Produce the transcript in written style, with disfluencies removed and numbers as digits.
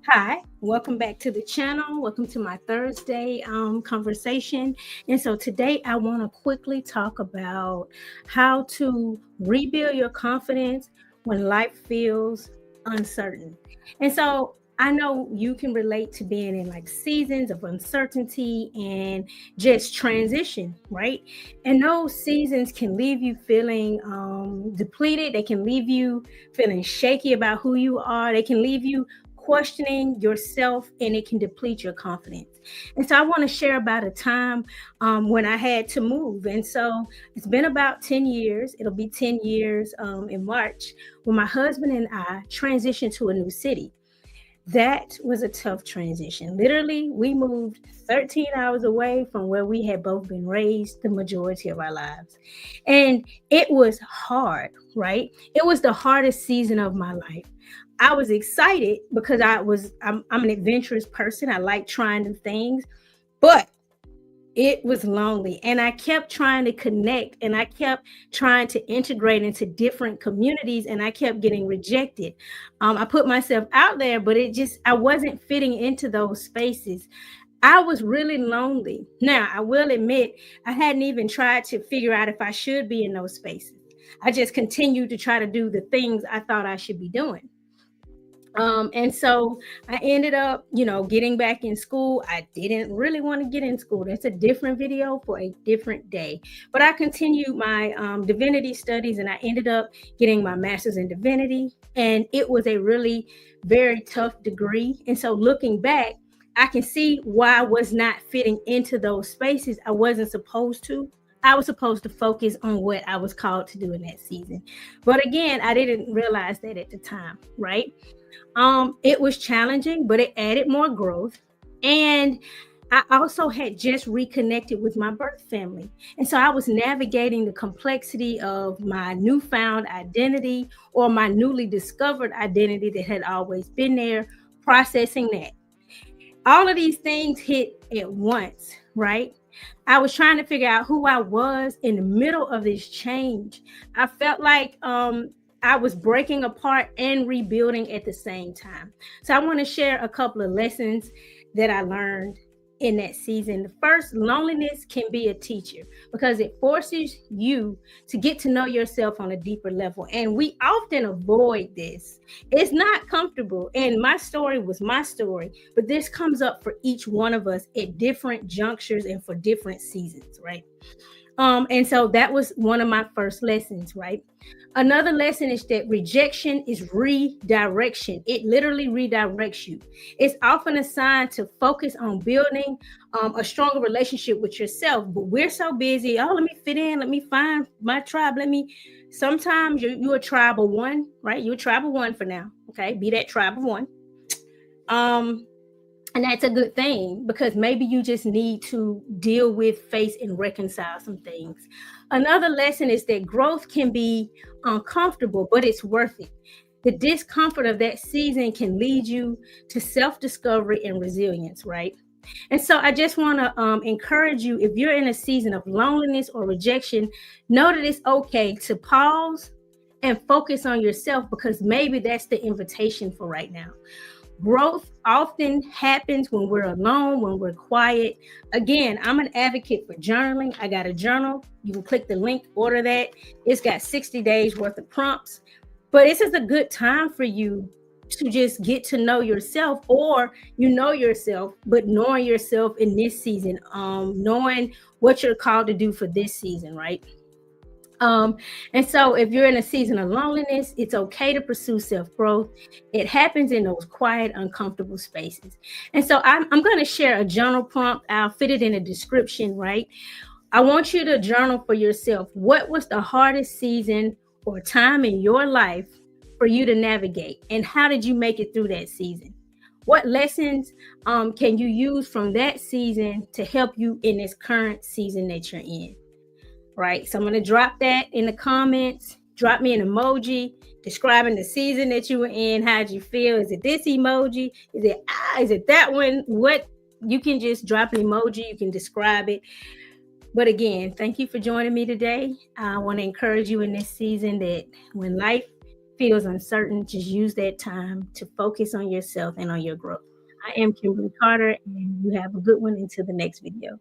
Hi, welcome back to the channel. Welcome to my Thursday conversation. And so today I want to quickly talk about how to rebuild your confidence when life feels uncertain. And so I know you can relate to being in like seasons of uncertainty and just transition, right? And those seasons can leave you feeling depleted. They can leave you feeling shaky about who you are. They can leave you questioning yourself, and it can deplete your confidence. And so I want to share about a time when I had to move. And so it's been about 10 years. It'll be 10 years in March when my husband and I transitioned to a new city. That was a tough transition. Literally, we moved 13 hours away from where we had both been raised the majority of our lives. And it was hard, right? It was the hardest season of my life. I was excited because I'm an adventurous person. I like trying new things, but it was lonely, and I kept trying to connect, and I kept trying to integrate into different communities, and I kept getting rejected. I put myself out there, but I wasn't fitting into those spaces. I was really lonely. Now, I will admit, I hadn't even tried to figure out if I should be in those spaces. I just continued to try to do the things I thought I should be doing. And so I ended up, getting back in school. I didn't really want to get in school. That's a different video for a different day. But I continued my divinity studies, and I ended up getting my master's in divinity. And it was a really very tough degree. And so looking back, I can see why I was not fitting into those spaces. I wasn't supposed to. I was supposed to focus on what I was called to do in that season. But again, I didn't realize that at the time, right? It was challenging, but it added more growth. And I also had just reconnected with my birth family. And so I was navigating the complexity of my newfound identity, or my newly discovered identity that had always been there, processing that. All of these things hit at once, right? I was trying to figure out who I was in the middle of this change. I felt like I was breaking apart and rebuilding at the same time. So I want to share a couple of lessons that I learned in that season. The first, loneliness can be a teacher because it forces you to get to know yourself on a deeper level. And we often avoid this. It's not comfortable. And my story was my story, but this comes up for each one of us at different junctures and for different seasons, right? And so that was one of my first lessons, right? Another lesson is that rejection is redirection. It literally redirects you. It's often a sign to focus on building a stronger relationship with yourself. But we're so busy. Oh, let me fit in. Let me find my tribe. Sometimes you're a tribe of one, right? You're a tribe of one for now. Okay. Be that tribe of one. And that's a good thing because maybe you just need to deal with, face, and reconcile some things. Another lesson is that growth can be uncomfortable, but it's worth it. The discomfort of that season can lead you to self-discovery and resilience, right? And so I just want to encourage you, if you're in a season of loneliness or rejection, know that it's okay to pause and focus on yourself, because maybe that's the invitation for right now. Growth often happens when we're alone, when we're quiet. Again, I'm an advocate for journaling. I got a journal. You can click the link, order that. It's got 60 days worth of prompts. But this is a good time for you to just get to know yourself, or you know yourself, but knowing yourself in this season, knowing what you're called to do for this season, right? And so if you're in a season of loneliness, it's okay to pursue self-growth. It happens in those quiet, uncomfortable spaces. And so I'm going to share a journal prompt. I'll fit it in the description, right? I want you to journal for yourself. What was the hardest season or time in your life for you to navigate? And how did you make it through that season? What lessons can you use from that season to help you in this current season that you're in? Right. So I'm going to drop that in the comments. Drop me an emoji describing the season that you were in. How'd you feel? Is it this emoji? Is it that one? What? You can just drop an emoji. You can describe it. But again, thank you for joining me today. I want to encourage you in this season that when life feels uncertain, just use that time to focus on yourself and on your growth. I am Kimberly Carter, and you have a good one until the next video.